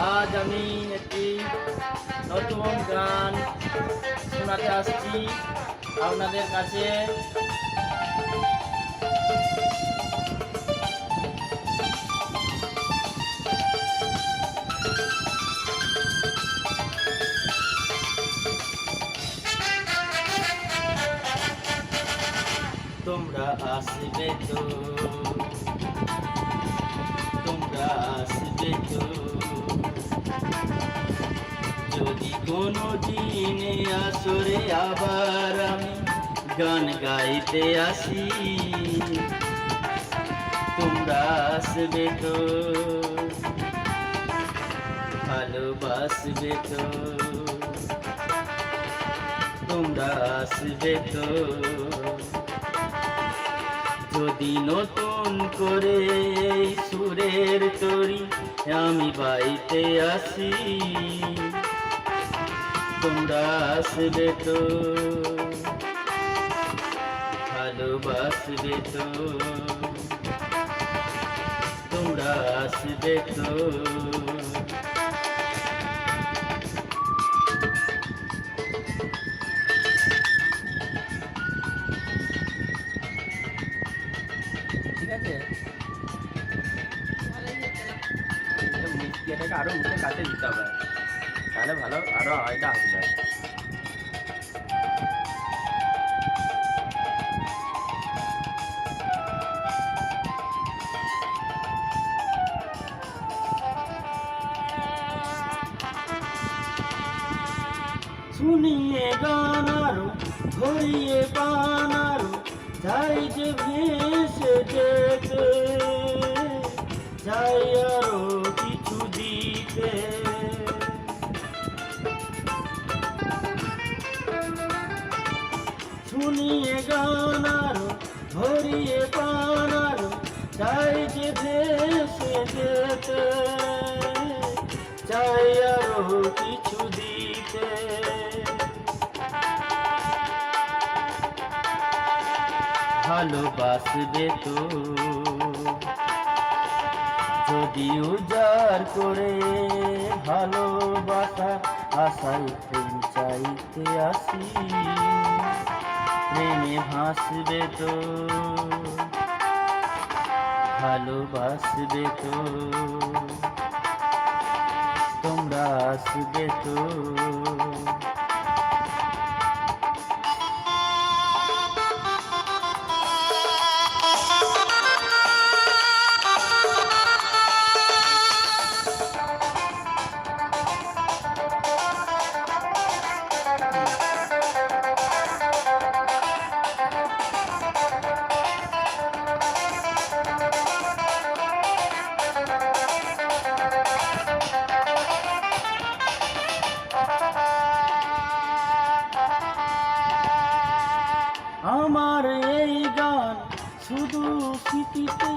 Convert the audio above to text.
আজ আমি একটি নতুন গান শোনাতে আসছি আপনাদের কাছে। তোমরা আসবে তো, তোমরা আসবে তো, যদি কোনো দিনে আসরে আবার আমি গান গাইতে আসি। তোমরা আসবে তো, ভালোবাসবে তো, তোমরা আসবে তো, যদি নতুন করে এই সুরের তরি আমি বাইতে আসি। তোমরা আসবে তো, ভালোবাসবে তো, তোমরা আসবে তো। ঠিক আছে, এটাকে আরো মুখে কাছে দিতে হবে, তাহলে ভালো আরো আওয়াজটা আসবে। শুনিয়ে গান আরো ধরিয়ে পান আরো যাই যে ভেসে যেতে, যাই আরো কিছু দিতে। শুনিয়ে গান আরো ধরিয়ে পান আরো যাই যে ভেসে যেতে, চাই আরো কিছু দিতে। ভালোবাসবে তো, যদি উজাড় করে ভালোবাসা আশাই প্রেম চাইতে আসি। প্রেমে ভাসবে তো, ভালোবাসবে তো, তোমরা আসবে তো। আমার এই গান শুধু স্মৃতিতে